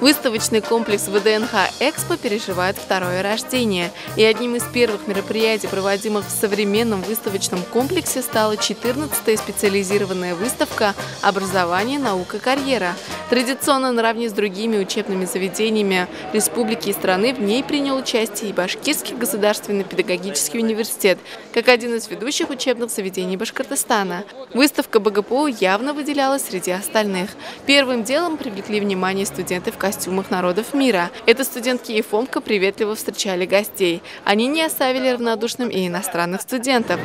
Выставочный комплекс ВДНХ «Экспо» переживает второе рождение. И одним из первых мероприятий, проводимых в современном выставочном комплексе, стала 14-я специализированная выставка «Образование, наука, карьера». Традиционно наравне с другими учебными заведениями республики и страны в ней принял участие и Башкирский государственный педагогический университет, как один из ведущих учебных заведений Башкортостана. Выставка БГПУ явно выделялась среди остальных. Первым делом привлекли внимание студенты в костюмах народов мира. Это студентки ЕФОМКа приветливо встречали гостей. Они не оставили равнодушным и иностранных студентов.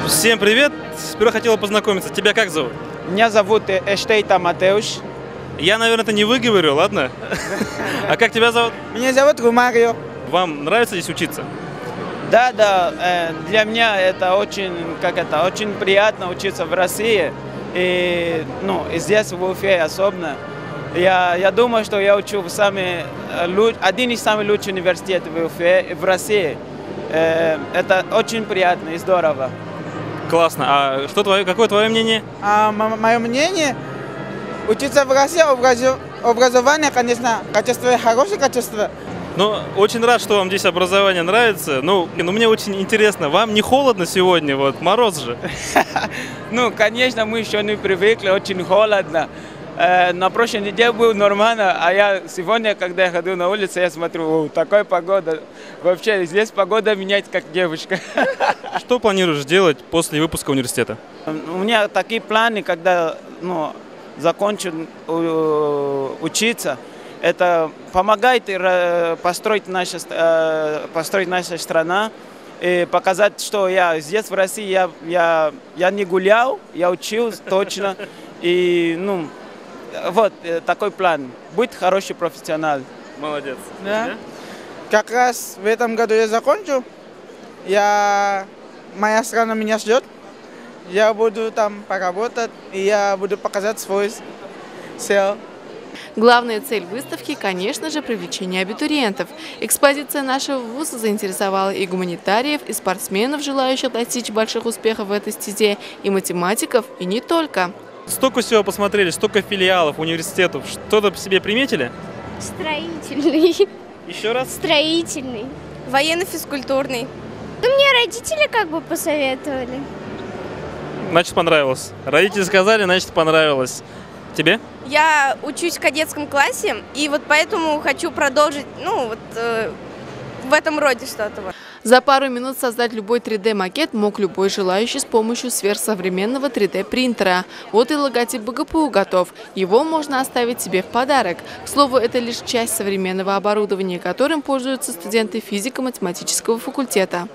Всем привет! Сперва хотела познакомиться. Тебя как зовут? Меня зовут Эштейта Матеуш. Я, наверное, это не выговорю, ладно? А как тебя зовут? Меня зовут Румарио. Вам нравится здесь учиться? Да, для меня это очень приятно учиться в России. И здесь, в Уфе особенно. Я думаю, что я учу один из самых лучших университетов в Уфе, в России. Это очень приятно и здорово. Классно. А какое твое мнение? Мое мнение, учиться в России, образование, конечно, хорошее качество. Ну, очень рад, что вам здесь образование нравится. Ну, мне очень интересно, вам не холодно сегодня? Вот, мороз же. Ну, конечно, мы еще не привыкли, очень холодно. На прошлой неделе было нормально, а я сегодня, когда я ходил на улицу, я смотрю, такая погода. Вообще, здесь погода меняется, как девушка. Что планируешь делать после выпуска университета? У меня такие планы, когда закончу учиться. Это помогает построить нашу страну и показать, что я здесь, в России, я не гулял, я учился точно. И, вот такой план. Быть хороший профессионал. Молодец. Да. Как раз в этом году я закончу. Моя страна меня ждет. Я буду там поработать, и я буду показать свой сил. Главная цель выставки, конечно же, привлечение абитуриентов. Экспозиция нашего вуза заинтересовала и гуманитариев, и спортсменов, желающих достичь больших успехов в этой стезе, и математиков, и не только. Столько всего посмотрели, столько филиалов, университетов. Что-то по себе приметили? Строительный. Еще раз? Строительный. Военно-физкультурный. Ну, мне родители посоветовали. Значит, понравилось. Родители сказали, значит, понравилось. Тебе? Я учусь в кадетском классе, и вот поэтому хочу продолжить, в этом роде что-то. За пару минут создать любой 3D-макет мог любой желающий с помощью сверхсовременного 3D-принтера. Вот и логотип БГПУ готов. Его можно оставить себе в подарок. К слову, это лишь часть современного оборудования, которым пользуются студенты физико-математического факультета.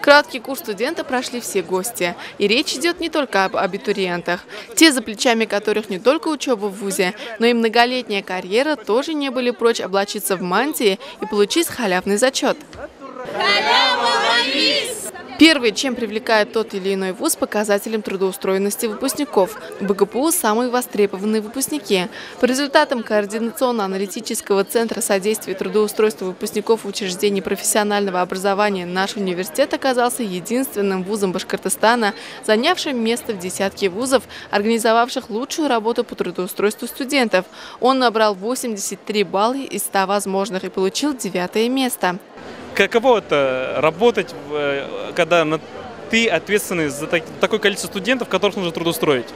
Краткий курс студента прошли все гости. И речь идет не только об абитуриентах. Те, за плечами которых не только учеба в вузе, но и многолетняя карьера, тоже не были прочь облачиться в мантии и получить халявный зачет. Первое, чем привлекает тот или иной вуз, показателем трудоустроенности выпускников. БГПУ – самые востребованные выпускники. По результатам Координационно-аналитического центра содействия трудоустройству выпускников учреждений профессионального образования наш университет оказался единственным вузом Башкортостана, занявшим место в десятке вузов, организовавших лучшую работу по трудоустройству студентов. Он набрал 83 балла из 100 возможных и получил 9-е место. Каково это работать, когда ты ответственный за такое количество студентов, которых нужно трудоустроить?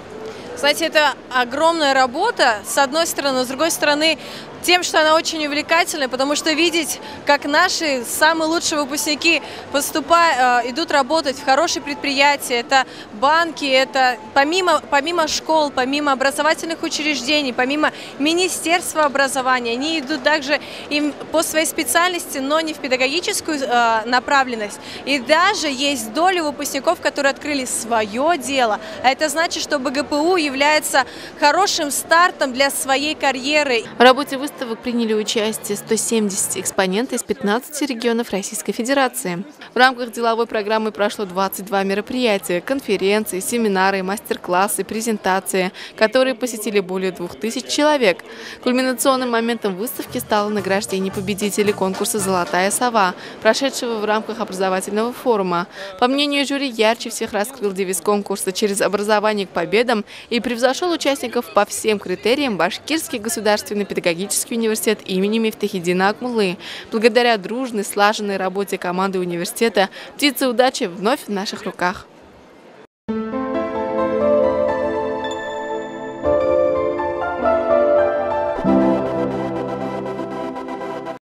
Знаете, это огромная работа, с одной стороны, с другой стороны, тем, что она очень увлекательная, потому что видеть, как наши самые лучшие выпускники идут работать в хорошие предприятия, это банки, это помимо школ, помимо образовательных учреждений, помимо Министерства образования, они идут также им по своей специальности, но не в педагогическую направленность. И даже есть доля выпускников, которые открыли свое дело, а это значит, что БГПУ является хорошим стартом для своей карьеры. В работе выставки приняли участие 170 экспонентов из 15 регионов Российской Федерации. В рамках деловой программы прошло 22 мероприятия, конференции, семинары, мастер-классы, презентации, которые посетили более 2000 человек. Кульминационным моментом выставки стало награждение победителей конкурса «Золотая сова», прошедшего в рамках образовательного форума. По мнению жюри, ярче всех раскрыл девиз конкурса «Через образование к победам» и превзошел участников по всем критериям Башкирский государственный педагогический технический университет имени Мифтахиддина Акмуллы. Благодаря дружной, слаженной работе команды университета птица удачи вновь в наших руках.